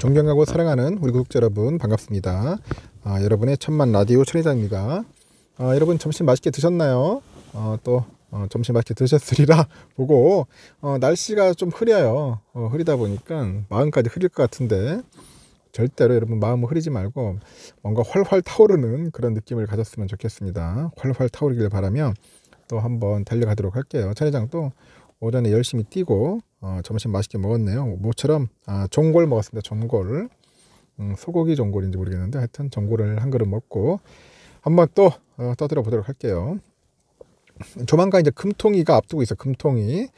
존경하고 사랑하는 우리 구독자 여러분 반갑습니다. 여러분의 천만 라디오 천회장입니다. 여러분 점심 맛있게 드셨나요? 점심 맛있게 드셨으리라 보고 날씨가 좀 흐려요. 흐리다 보니까 마음까지 흐릴 것 같은데 절대로 여러분 마음을 흐리지 말고 뭔가 활활 타오르는 그런 느낌을 가졌으면 좋겠습니다. 활활 타오르길 바라며 또 한번 달려가도록 할게요. 천회장도 오전에 열심히 뛰고 점심 맛있게 먹었네요. 모처럼 전골 먹었습니다. 전골, 소고기 전골인지 모르겠는데 하여튼 전골을 한 그릇 먹고 한번 또 떠들어 보도록 할게요. 조만간 이제 금통위가 앞두고 있어. 금통위가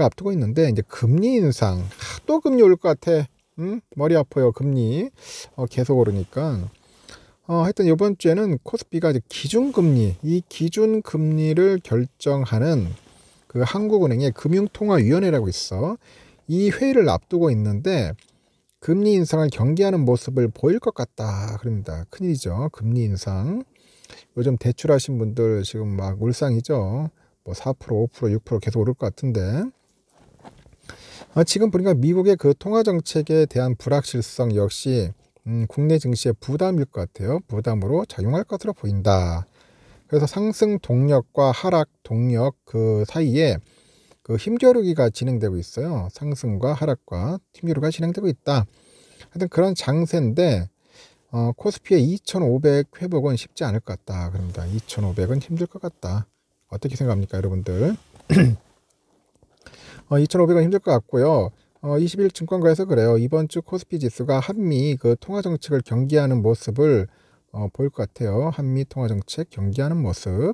앞두고 있는데 이제 금리 인상, 또 금리 올 것 같아. 머리 아파요. 금리 계속 오르니까. 하여튼 이번 주에는 코스피가 이제 기준금리, 이 기준금리를 결정하는 그 한국은행의 금융통화위원회라고 있어. 이 회의를 앞두고 있는데 금리 인상을 경계하는 모습을 보일 것 같다. 그럽니다. 큰일이죠. 금리 인상. 요즘 대출하신 분들 지금 막 울상이죠. 뭐 4%, 5%, 6% 계속 오를 것 같은데. 지금 보니까 미국의 그 통화정책에 대한 불확실성 역시 국내 증시의 부담일 것 같아요. 부담으로 작용할 것으로 보인다. 그래서 상승 동력과 하락 동력 그 사이에 그 힘겨루기가 진행되고 있어요. 상승과 하락과 힘겨루기가 진행되고 있다. 하여튼 그런 장세인데 코스피의 2500 회복은 쉽지 않을 것 같다. 그럽니다. 2500은 힘들 것 같다. 어떻게 생각합니까, 여러분들? 2500은 힘들 것 같고요. 20일 증권가에서 그래요. 이번 주 코스피 지수가 한미 그 통화 정책을 경계하는 모습을 보일 것 같아요. 한미 통화 정책 경계하는 모습.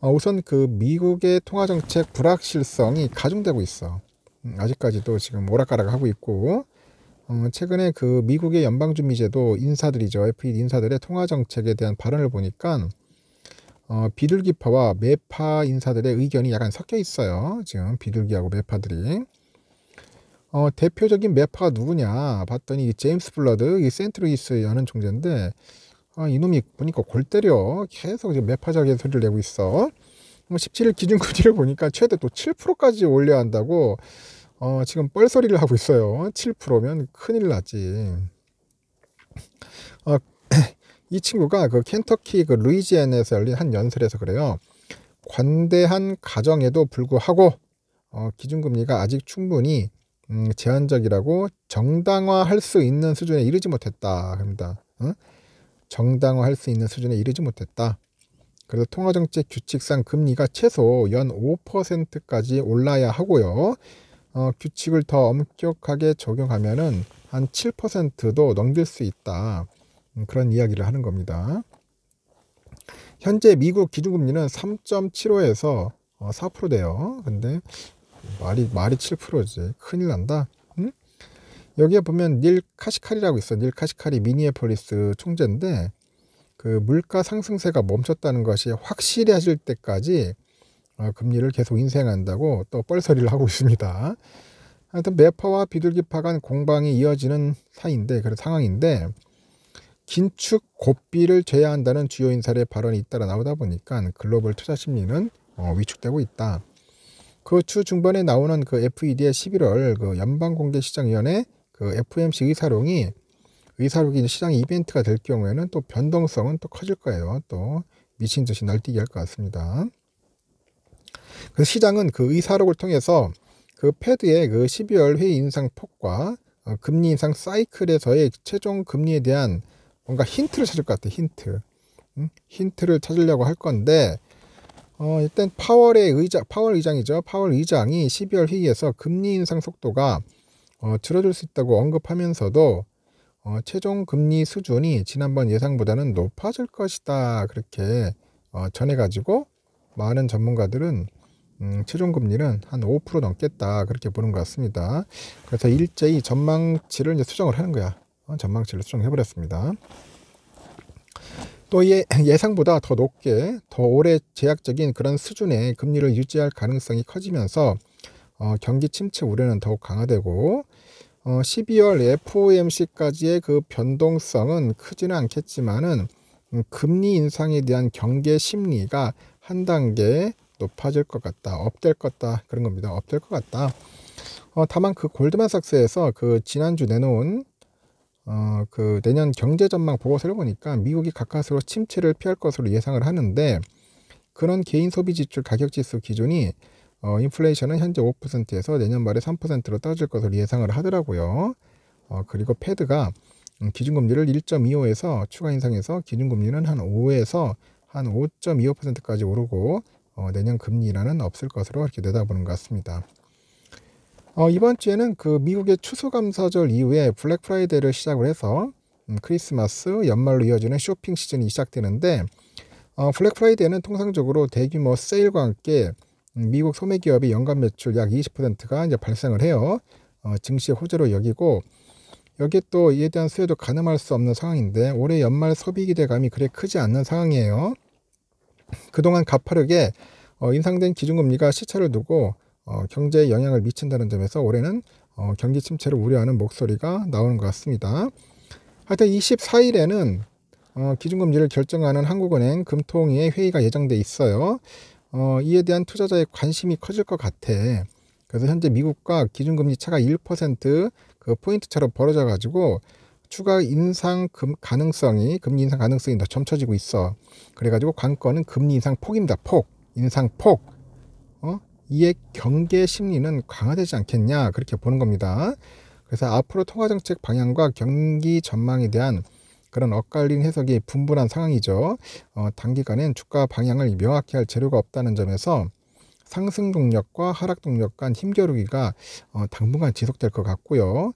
우선 그 미국의 통화 정책 불확실성이 가중되고 있어. 아직까지도 지금 오락가락 하고 있고, 최근에 그 미국의 연방준비제도 인사들이죠. FED 인사들의 통화 정책에 대한 발언을 보니까 비둘기파와 매파 인사들의 의견이 약간 섞여 있어요. 지금 비둘기하고 매파들이. 대표적인 매파가 누구냐 봤더니 제임스 블러드, 이 센트루이스 연은 총재인데 이놈이 보니까 골 때려. 계속 지금 매파적인 소리를 내고 있어. 17일 기준금리를 보니까 최대 또 7%까지 올려야 한다고 지금 뻘소리를 하고 있어요. 7%면 큰일 나지. 이 친구가 그 켄터키 그 루이지애나에서 열린 한 연설에서 그래요. 관대한 가정에도 불구하고 기준금리가 아직 충분히 제한적이라고 정당화할 수 있는 수준에 이르지 못했다. 그럽니다. 정당화할 수 있는 수준에 이르지 못했다. 그래서 통화정책 규칙상 금리가 최소 연 5%까지 올라야 하고요. 규칙을 더 엄격하게 적용하면은 한 7%도 넘길 수 있다. 그런 이야기를 하는 겁니다. 현재 미국 기준금리는 3.75에서 4% 돼요. 근데 말이 7%지. 큰일 난다. 여기에 보면 닐 카시카리라고 있어. 닐 카시카리 미니애폴리스 총재인데 그 물가 상승세가 멈췄다는 것이 확실해질 때까지 금리를 계속 인상한다고 또 뻘소리를 하고 있습니다. 하여튼 매파와 비둘기파 간 공방이 이어지는 상황인데 긴축 고삐를 제외한다는 주요 인사의 발언이 잇따라 나오다 보니까 글로벌 투자 심리는 위축되고 있다. 그 주 중반에 나오는 그 FED의 11월 그 연방공개시장위원회 그 FOMC 의사록이 시장의 이벤트가 될 경우에는 또 변동성은 또 커질 거예요. 또 미친 듯이 날뛰게 할 것 같습니다. 그 시장은 그 의사록을 통해서 그 패드의 그 12월 회의 인상 폭과 금리 인상 사이클에서의 최종 금리에 대한 뭔가 힌트를 찾을 것 같아. 힌트를 찾으려고 할 건데 일단 파월 의장이죠. 파월 의장이 12월 회의에서 금리 인상 속도가 줄어들 수 있다고 언급하면서도 최종 금리 수준이 지난번 예상보다는 높아질 것이다. 그렇게 전해가지고 많은 전문가들은 최종 금리는 한 5% 넘겠다. 그렇게 보는 것 같습니다. 그래서 일제히 전망치를 이제 수정을 하는 거야. 전망치를 수정해버렸습니다. 또 예상보다 더 높게 더 오래 제약적인 그런 수준의 금리를 유지할 가능성이 커지면서 경기 침체 우려는 더욱 강화되고 12월 FOMC까지의 그 변동성은 크지는 않겠지만은 금리 인상에 대한 경계 심리가 한 단계 높아질 것 같다. 업될 것 같다. 그런 겁니다. 업될 것 같다. 다만 그 골드만삭스에서 그 지난주 내놓은 그 내년 경제 전망 보고서를 보니까 미국이 가까스로 침체를 피할 것으로 예상을 하는데, 그런 개인 소비 지출 가격 지수 기준이 인플레이션은 현재 5%에서 내년 말에 3%로 떨어질 것으로 예상을 하더라고요. 그리고 패드가 기준금리를 1.25에서 추가 인상해서 기준금리는 한 5에서 한 5.25%까지 오르고 내년 금리 인하는 없을 것으로 이렇게 내다보는 것 같습니다. 이번 주에는 그 미국의 추수감사절 이후에 블랙 프라이데이를 시작을 해서 크리스마스, 연말로 이어지는 쇼핑 시즌이 시작되는데, 블랙 프라이데이는 통상적으로 대규모 세일과 함께 미국 소매기업의 연간 매출 약 20%가 이제 발생을 해요. 증시의 호재로 여기고, 여기에 또 이에 대한 수혜도 가늠할 수 없는 상황인데, 올해 연말 소비 기대감이 그리 크지 않는 상황이에요. 그동안 가파르게 인상된 기준금리가 시차를 두고 경제에 영향을 미친다는 점에서 올해는 경기 침체를 우려하는 목소리가 나오는 것 같습니다. 하여튼 24일에는 기준금리를 결정하는 한국은행 금통위의 회의가 예정돼 있어요. 이에 대한 투자자의 관심이 커질 것 같아. 그래서 현재 미국과 기준금리 차가 1% 그 포인트 차로 벌어져 가지고 추가 인상 가능성이 금리 인상 가능성이 더 점쳐지고 있어. 그래가지고 관건은 금리 인상 폭입니다. 폭, 인상 폭. 이에 경계 심리는 강화되지 않겠냐, 그렇게 보는 겁니다. 그래서 앞으로 통화정책 방향과 경기 전망에 대한 그런 엇갈린 해석이 분분한 상황이죠. 단기간엔 주가 방향을 명확히 할 재료가 없다는 점에서 상승 동력과 하락 동력 간 힘겨루기가 당분간 지속될 것 같고요.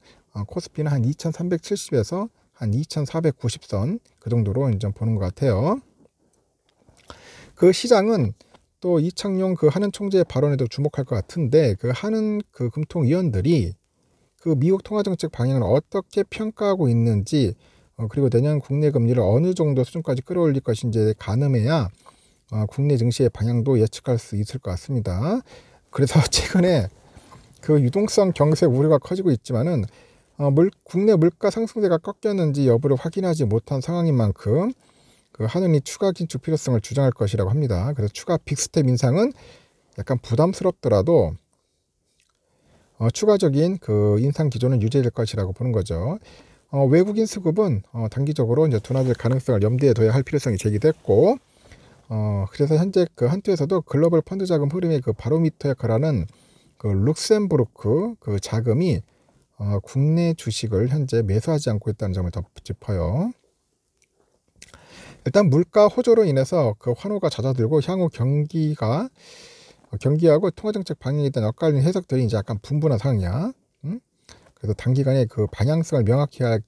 코스피는 한 2370에서 한 2490선 그 정도로 이제 보는 것 같아요. 그 시장은 또 이창용 그 하는 총재의 발언에도 주목할 것 같은데, 그 하는 그 금통위원들이 그 미국 통화정책 방향을 어떻게 평가하고 있는지, 그리고 내년 국내 금리를 어느 정도 수준까지 끌어올릴 것인지에 가늠해야 국내 증시의 방향도 예측할 수 있을 것 같습니다. 그래서 최근에 그 유동성 경색 우려가 커지고 있지만은 국내 물가 상승세가 꺾였는지 여부를 확인하지 못한 상황인 만큼 그 한은이 추가 긴축 필요성을 주장할 것이라고 합니다. 그래서 추가 빅스텝 인상은 약간 부담스럽더라도 추가적인 그 인상 기조는 유지될 것이라고 보는 거죠. 외국인 수급은 단기적으로 이제 둔화될 가능성을 염두에 둬야 할 필요성이 제기됐고, 그래서 현재 그 한투에서도 글로벌 펀드 자금 흐름의 그 바로미터 역할을 하는 그 룩셈부르크 그 자금이 국내 주식을 현재 매수하지 않고 있다는 점을 더 짚어요. 일단 물가 호조로 인해서 그 환호가 잦아들고 향후 경기하고 통화정책 방향에 대한 엇갈린 해석들이 이제 약간 분분한 상황이야. 그래서 단기간에 그 방향성을 명확히 할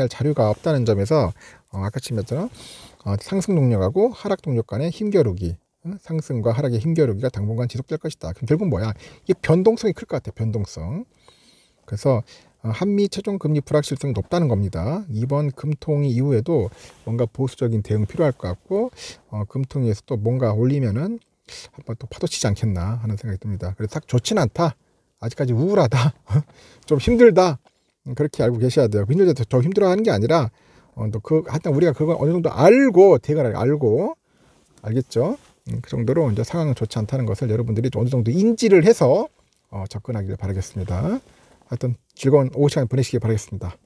자료가 없다는 점에서 아까 말했잖아. 상승 동력하고 하락 동력 간의 힘겨루기, 상승과 하락의 힘겨루기가 당분간 지속될 것이다. 그럼 결국 뭐야? 이게 변동성이 클 것 같아. 변동성. 그래서 한미 최종 금리 불확실성이 높다는 겁니다. 이번 금통위 이후에도 뭔가 보수적인 대응 필요할 것 같고, 금통위에서 또 뭔가 올리면은 한번 또 파도치지 않겠나 하는 생각이 듭니다. 그래서 딱 좋지는 않다. 아직까지 우울하다. 좀 힘들다. 그렇게 알고 계셔야 돼요. 힘들다 더 힘들어하는 게 아니라 하여튼 우리가 그걸 어느 정도 알고 대응을 알고 알겠죠. 그 정도로 이제 상황은 좋지 않다는 것을 여러분들이 어느 정도 인지를 해서 접근하기를 바라겠습니다. 하여튼 즐거운 오후 시간 보내시기 바라겠습니다.